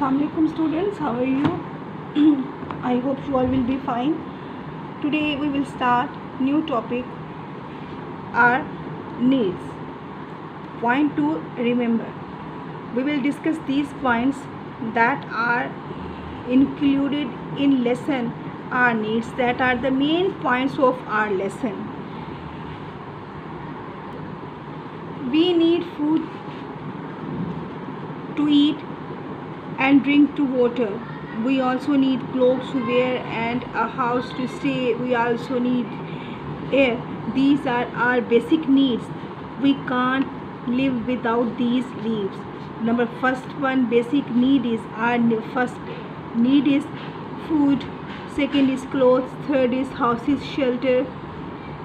Assalamualaikum students, how are you? I hope you all will be fine. Today we will start new topic, our needs. Point to remember. We will discuss these points that are included in lesson, our needs, that are the main points of our lesson. We need food to eat and drink to water. We also need clothes to wear and a house to stay. We also need air. These are our basic needs. We can't live without these needs. First one basic need is first need is food, second is clothes, third is houses, shelter,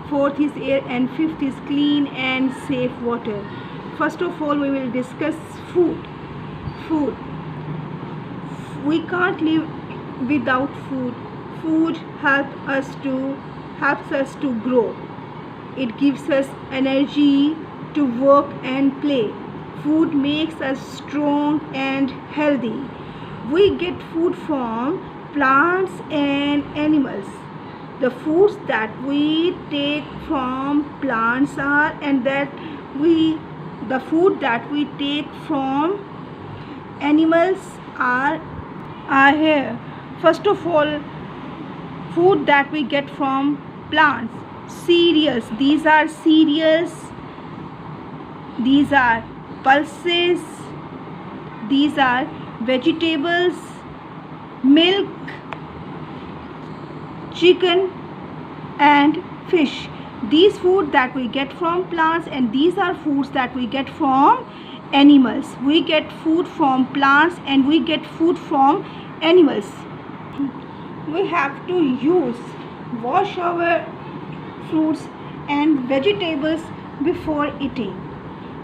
fourth is air, and fifth is clean and safe water. First of all, we will discuss food. We can't live without food. Food helps us to grow. It gives us energy to work and play. Food makes us strong and healthy. We get food from plants and animals. The foods that we take from plants are the food that we take from animals are here. First of all, food that we get from plants. Cereals. These are cereals. These are pulses. These are vegetables, milk, chicken and fish. These food that we get from plants, and these are foods that we get from animals. We get food from plants and we get food from animals. We have to wash our fruits and vegetables before eating.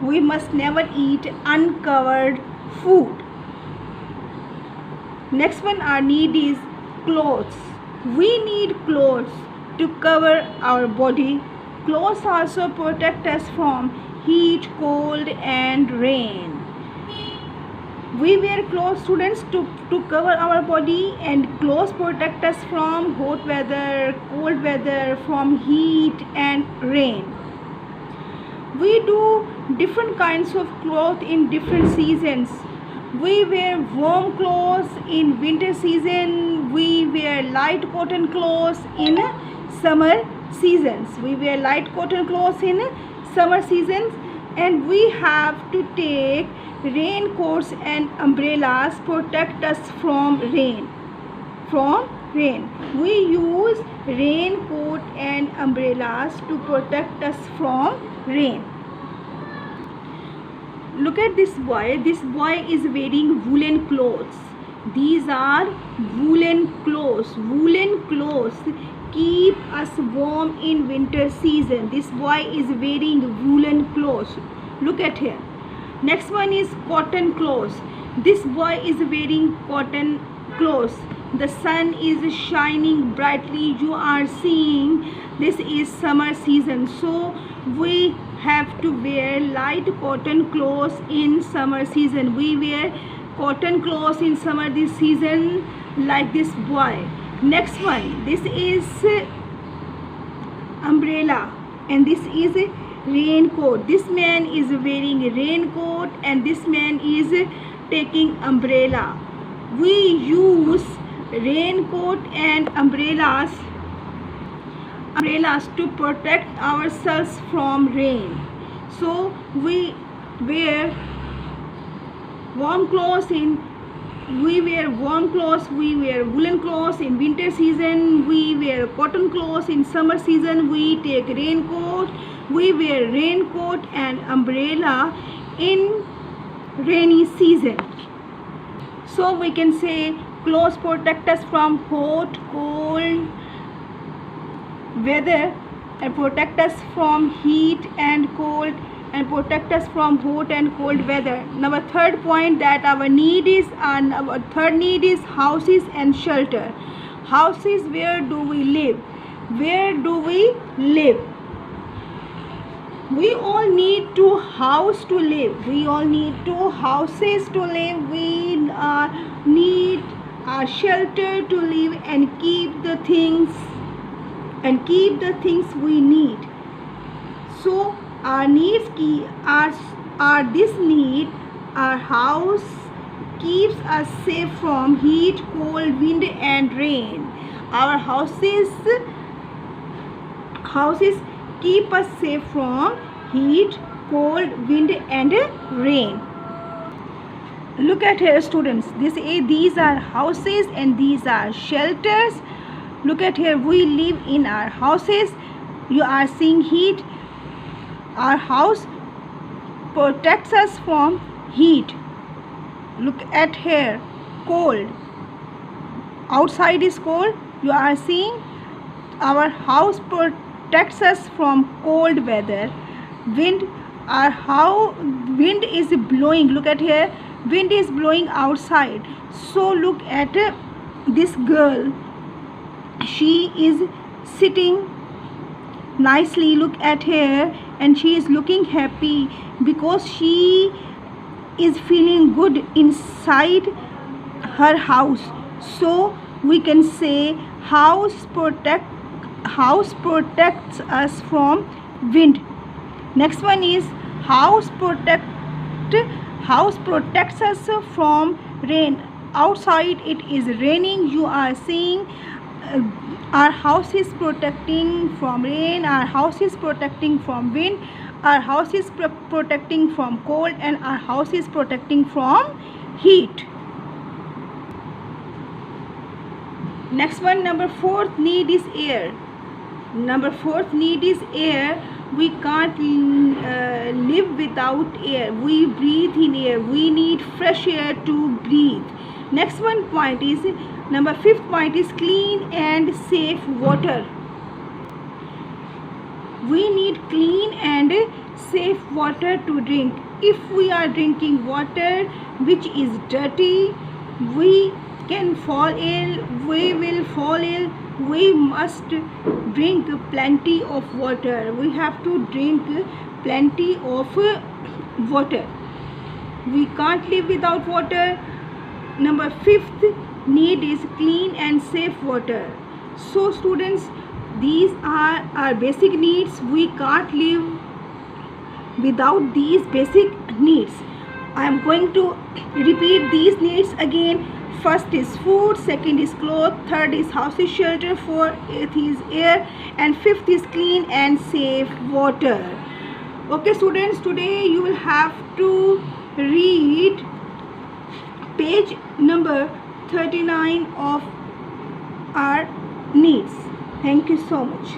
We must never eat uncovered food. Next one, our need is clothes. We need clothes to cover our body. Clothes also protect us from heat, cold and rain. We wear clothes, students, to cover our body, and clothes protect us from hot weather, cold weather, from heat and rain. We do different kinds of clothes in different seasons. We wear warm clothes in winter season. We wear light cotton clothes in summer seasons. And we have to take raincoats and umbrellas protect us from rain. We use raincoat and umbrellas to protect us from rain. Look at this boy. This boy is wearing woolen clothes. These are woolen clothes. Woolen clothes keep us warm in winter season. This boy is wearing woolen clothes. Look at here. Next one is cotton clothes. This boy is wearing cotton clothes. The sun is shining brightly. You are seeing this is summer season, so we have to wear light cotton clothes in summer season. We wear cotton clothes in summer this season, like this boy. Next one, this is umbrella, and this is raincoat. This man is wearing a raincoat and this man is taking umbrella. We use raincoat and umbrellas to protect ourselves from rain. So we wear warm clothes we wear woolen clothes in winter season. We wear cotton clothes in summer season. We take raincoat. We wear raincoat and umbrella in rainy season. So we can say clothes protect us from hot, cold weather, and protect us from heat and cold, and protect us from hot and cold weather. Now, third point that our third need is houses and shelter. Houses, where do we live? We all need two houses to live. We need a shelter to live and keep the things we need. So our needs are this need. Our house keeps us safe from heat, cold, wind and rain. Our houses keep us safe from heat, cold, wind and rain. Look at here, students. These are houses and these are shelters. Look at here, we live in our houses. You are seeing heat. Our house protects us from heat. Look at here, cold. Outside is cold. You are seeing our house protects us from cold weather. Wind, wind is blowing. Look at here, wind is blowing outside. So look at this girl. She is sitting nicely. Look at her, and she is looking happy because she is feeling good inside her house. So we can say house protects us from wind. Next one is house protects us from rain. Outside it is raining. You are seeing our house is protecting from rain, our house is protecting from wind, our house is protecting from cold, and our house is protecting from heat. Next one, number 4th need is air. Number 4th need is air. We can't live without air. We breathe in air. We need fresh air to breathe. Next one point is, number 5th point is clean and safe water. We need clean and safe water to drink. If we are drinking water which is dirty, we can fall ill, we will fall ill. We must drink plenty of water. We have to drink plenty of water. We can't live without water. Number 5th need is clean and safe water. So students, these are our basic needs. We can't live without these basic needs. I am going to repeat these needs again. First is food, second is clothes, third is house is shelter, fourth is air, and 5th is clean and safe water. Okay students, today you will have to read page number 39 of our needs. Thank you so much.